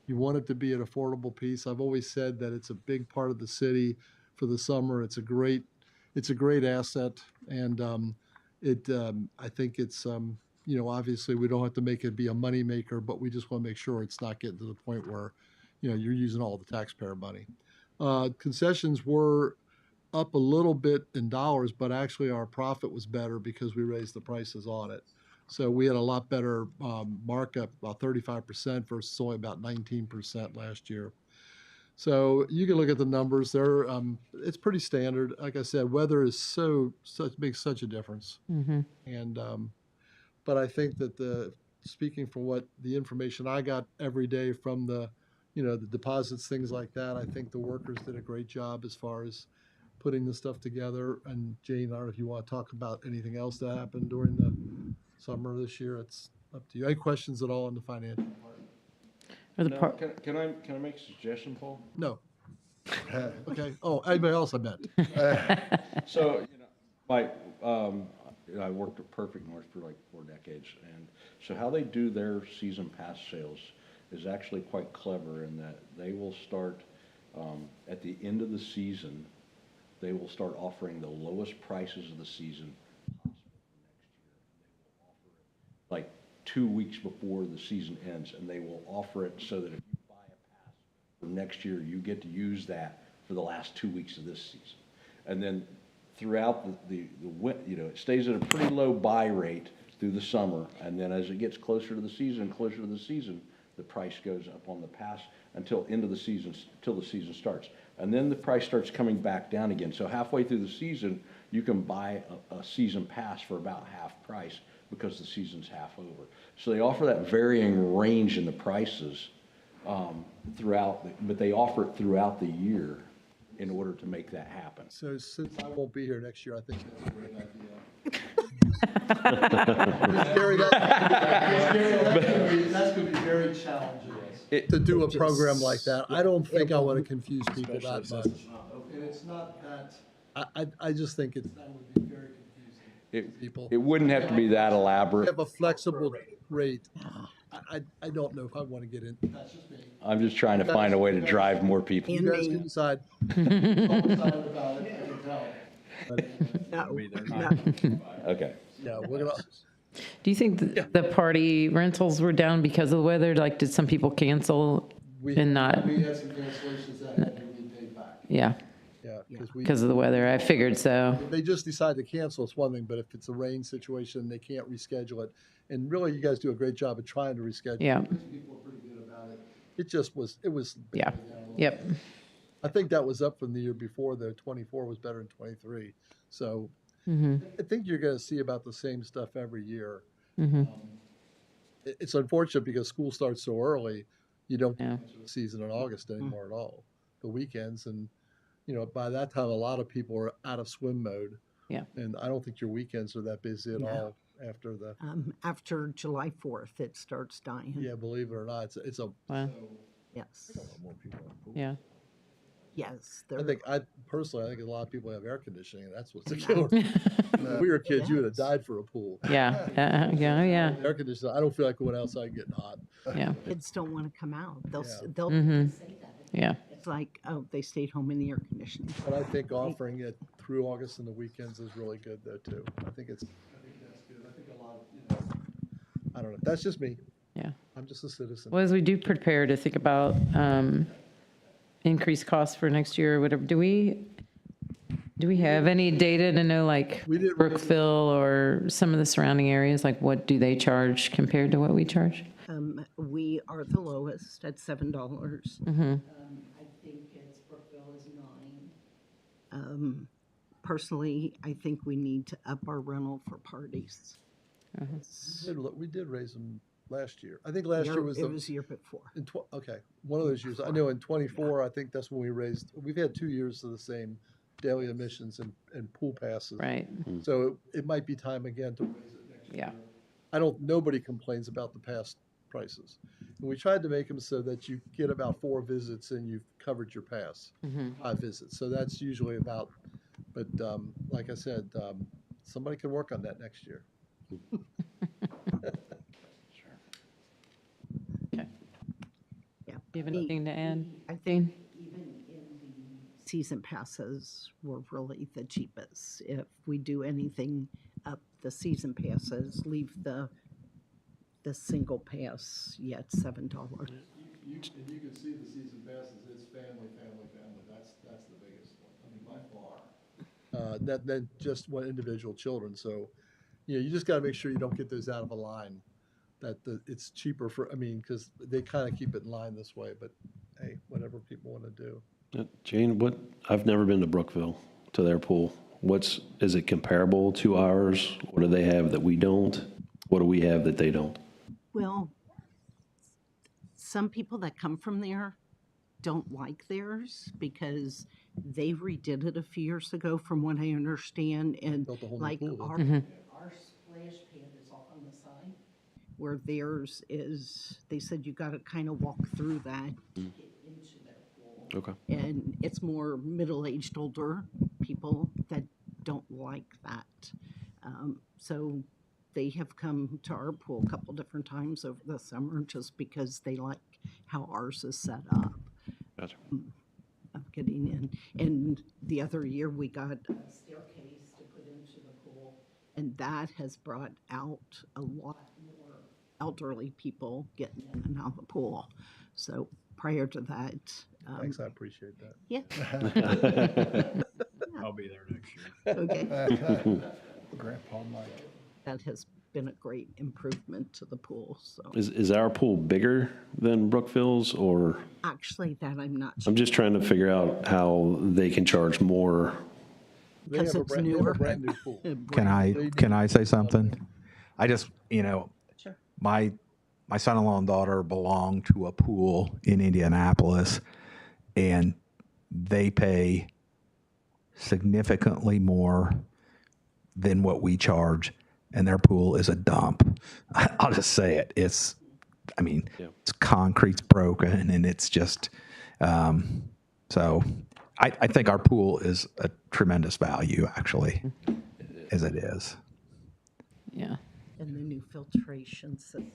You want it to be an affordable piece. I've always said that it's a big part of the city for the summer. It's a great asset, and I think it's obviously we don't have to make it be a money maker, but we just want to make sure it's not getting to the point where you're using all the taxpayer money. Concessions were up a little bit in dollars, but actually our profit was better because we raised the prices on it. So we had a lot better markup, about 35% versus only about 19% last year. So you can look at the numbers. It's pretty standard. Like I said, weather is makes such a difference. Mm-hmm. And But I think that speaking for what the information I got every day from the deposits, things like that, I think the workers did a great job as far as putting the stuff together. And Jane, I don't know if you want to talk about anything else that happened during the summer this year. It's up to you. Any questions at all on the financial part? Or the No, part, can I make a suggestion, Paul? No. Okay. Oh, anybody else I meant? So, I worked at Perfect North for like 4 decades, and so how they do their season pass sales is actually quite clever in that they will start, at the end of the season, they will start offering the lowest prices of the season possible for next year. They will offer it like 2 weeks before the season ends, and they will offer it so that if you buy a pass for next year, you get to use that for the last 2 weeks of this season. And then throughout it stays at a pretty low buy rate through the summer, and then as it gets closer to the season, the price goes up on the pass until end of the season, till the season starts. And then the price starts coming back down again. So halfway through the season, you can buy a season pass for about half price because the season's half over. So they offer that varying range in the prices but they offer it throughout the year in order to make that happen. So since I won't be here next year, I think that's a great idea. Gary, that's going to be very challenging to do a program like that. I don't think I want to confuse people that much. And it's not that, I just think that would be very confusing to people. It wouldn't have to be that We elaborate. have a flexible rate. I don't know if I want to get in. That's just me. I'm just trying to find a way to drive more people. You guys can decide. I'm excited about it, I can tell. Okay. Yeah, we're gonna, do you think the party rentals were down because of the weather? Like, did some people cancel and not? we had some cancellations that had to be paid back. Yeah, Yeah, because because of the weather. I figured so. if they just decide to cancel, it's one thing, but if it's a rain situation, they can't reschedule it. And really, you guys do a great job of trying to reschedule. Yeah. Because people are pretty good about it. It was. Yeah. Yep. I think that was up from the year before, though. 24 was better than 23. So I think you're going to see about the same stuff every year. It's unfortunate because school starts so early, you don't get into the season in August anymore at all. The weekends, and by that time, a lot of people are out of swim mode. Yeah. And I don't think your weekends are that busy at all after the. After July 4th, it starts dying. Yeah, believe it or not, it's a. Wow. Yes. Yeah. Yes. I think I think a lot of people have air conditioning, and that's what's the killer. When we were kids, you would have died for a pool. Yeah. Yeah. Yeah. Air conditioning. I don't feel like going outside getting hot. Yeah. Kids don't want to come out. They'll Yeah. say that. Yeah. It's like, oh, they stayed home in the air conditioning. But I think offering it through August and the weekends is really good, though, too. I think that's good. I think a lot of, I don't know. That's just me. Yeah. I'm just a citizen. Well, as we do prepare to think about increased costs for next year or whatever, do we have any data to know, like We didn't- Brookville or some of the surrounding areas, like what do they charge compared to what we charge? We are the lowest at $7. I think it's Brookville is $9. Personally, I think we need to up our rental for parties. We did raise them last year. I think last year was It the. was the year before. Okay, one of those years. I know in 24, I think that's when we raised, we've had 2 years of the same daily admissions and pool passes. Right. So it might be time again to raise it next year. Yeah. Nobody complains about the past prices. And we tried to make them so that you get about 4 visits and you've covered your pass, 5 visits. So that's usually about, but like I said, somebody can work on that next year. Okay. Yeah. Do you have anything to add? I think even in the season passes were really the cheapest. If we do anything up the season passes, leave the single pass, yet $7. You can see the season passes, it's family. That's the biggest one. I mean, by far. Than just one individual children. So, you just got to make sure you don't get those out of a line. It's cheaper because they kind of keep it in line this way. But hey, whatever people want to do. Jane, I've never been to Brookville, to their pool. Is it comparable to ours? What do they have that we don't? What do we have that they don't? Well, some people that come from there don't like theirs because they redid it a few years ago, from what I understand, and Built a whole new like pool, our, huh? our splash pad is off on the side, where theirs is, they said you gotta kind of walk through that to get into their pool. Okay. And it's more middle-aged, older people that don't like that. So they have come to our pool a couple different times over the summer just because they like how ours is set up Gotcha. of getting in. And the other year, we got a staircase to put into the pool, and that has brought out a lot more elderly people getting in and out of the pool. So prior to that, Thanks, I appreciate that. yeah, I'll be there next year. okay. Grandpa Mike. That has been a great improvement to the pool, so. Is our pool bigger than Brookville's, or Actually, that I'm not sure. I'm just trying to figure out how they can charge more. They Because have a it's brand- they have a newer. brand new pool. Can I say something? I just, Sure. my son-in-law and daughter belong to a pool in Indianapolis, and they pay significantly more than what we charge, and their pool is a dump. I'll just say it. It's concrete's broken, and it's just so. I think our pool is a tremendous value, actually, as it is. Yeah. And the new filtration system.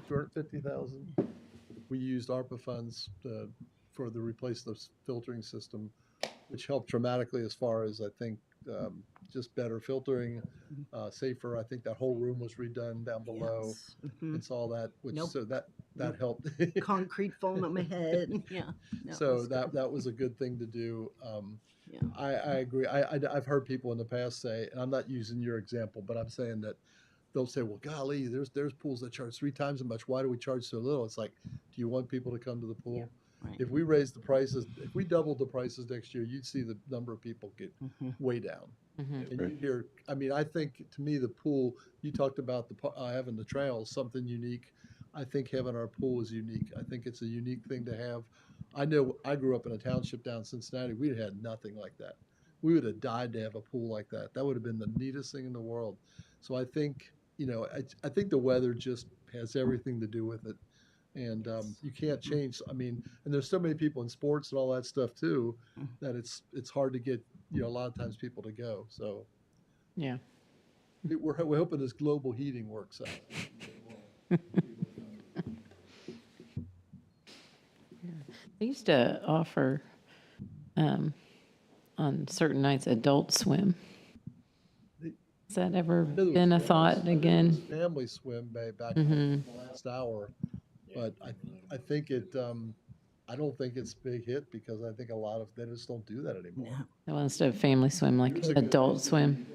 250,000. We used ARPA funds for the replace the filtering system, which helped dramatically as far as, I think, just better filtering, safer. I think that whole room was redone down below. Yes. Mhm. It's all that, which, Nope. so that helped. Concrete falling on my head, yeah. No, it So was good. that was a good thing to do. Yeah. I agree. I've heard people in the past say, and I'm not using your example, but I'm saying that they'll say, well, golly, there's pools that charge 3 times as much. Why do we charge so little? It's like, do you want people to come to the pool? Yeah, right. If we raise the prices, if we doubled the prices next year, you'd see the number of people get way down. And you hear, I mean, I think, to me, the pool, you talked about having the trails, something unique. I think having our pool is unique. I think it's a unique thing to have. I know I grew up in a township down in Cincinnati. We had nothing like that. We would have died to have a pool like that. That would have been the neatest thing in the world. So I think, I think the weather just has everything to do with it. And you can't change. I mean, and there's so many people in sports and all that stuff too, that it's hard to get, a lot of times people to go. So Yeah. we're hoping this global heating works out. They used to offer, on certain nights, adult swim. Has that ever been a thought again? Family swim back in the last hour, but I think I don't think it's a big hit because I think a lot of they just don't do that anymore. Well, instead of family swim, like adult swim.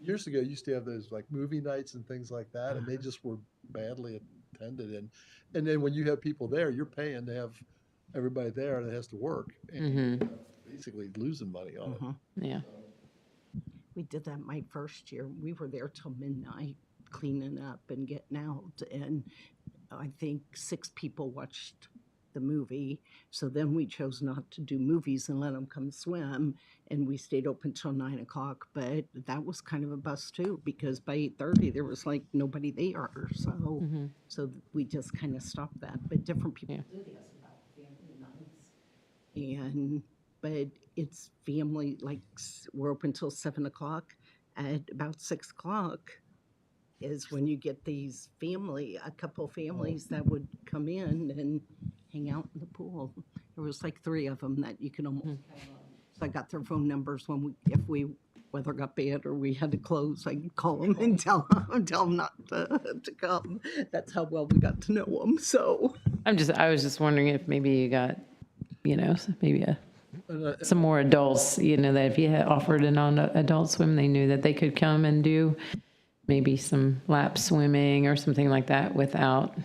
Years ago, you used to have those like movie nights and things like that, and they just were badly attended. And then when you have people there, you're paying to have everybody there that has to work, and you're basically losing money on it. Yeah. We did that my first year. We were there till midnight cleaning up and getting out. And I think 6 people watched the movie. So then we chose not to do movies and let them come swim. And we stayed open till 9 o'clock. But that was kind of a bust too, because by 8:30 there was like nobody there. So we just kind of stopped that. But different people did ask about family nights. But it's family, like we're open till 7 o'clock. At about 6 o'clock is when you get a couple families that would come in and hang out in the pool. There was like 3 of them that you can almost count on. So I got their phone numbers if weather got bad or we had to close, I could call them and tell them not to come. That's how well we got to know them. So I was just wondering if maybe you got, maybe some more adults, that if you had offered an adult swim, they knew that they could come and do maybe some lap swimming or something like that without,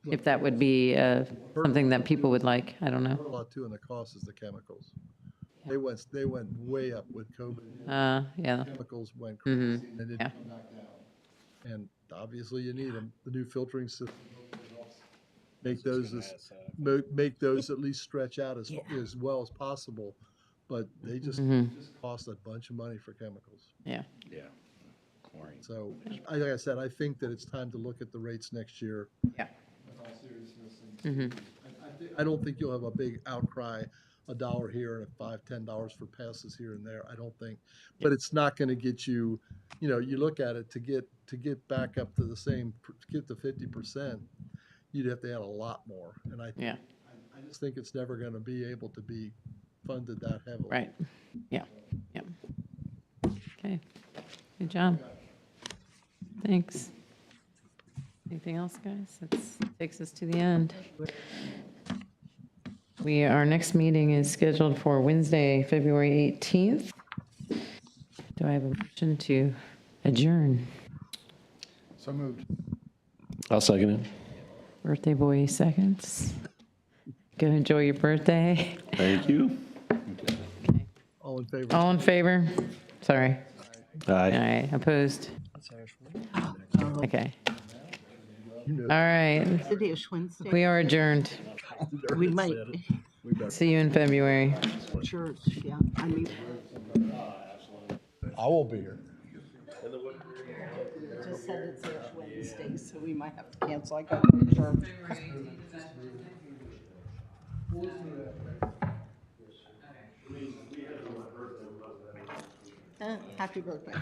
if that would be something that people would like. I don't know. A lot too, and the cost is the chemicals. They went way up with COVID. Yeah, Chemicals went crazy and they didn't come back down. And obviously you need them. The new filtering system helps make those make those at least stretch out as well as possible. But they just cost a bunch of money for chemicals. yeah. Yeah. Chlorine. So, like I said, I think that it's time to look at the rates next year. Yeah. In all seriousness. I don't think you'll have a big outcry, $1 here and $5, $10 for passes here and there. I don't think, but it's not going to get you. You know, you look at it to get back up to the same, to get to 50%, you'd have to add a lot more. And I just think it's never going to be able to be funded that heavily. Right. Yeah. Yeah. Okay. Good job. Thanks. Anything else, guys? That takes us to the end. Our next meeting is scheduled for Wednesday, February 18th. Do I have a motion to adjourn? So moved. I'll second it. Birthday boy seconds. Go enjoy your birthday. Thank you. All in favor? All in favor? Sorry. Aye. Aye. Opposed? Okay. All right. It is Wednesday. We are adjourned. We might, See you in February. church, yeah. I mean, I won't be here. just said it's Ash Wednesday, so we might have to cancel. I got to church. Happy birthday.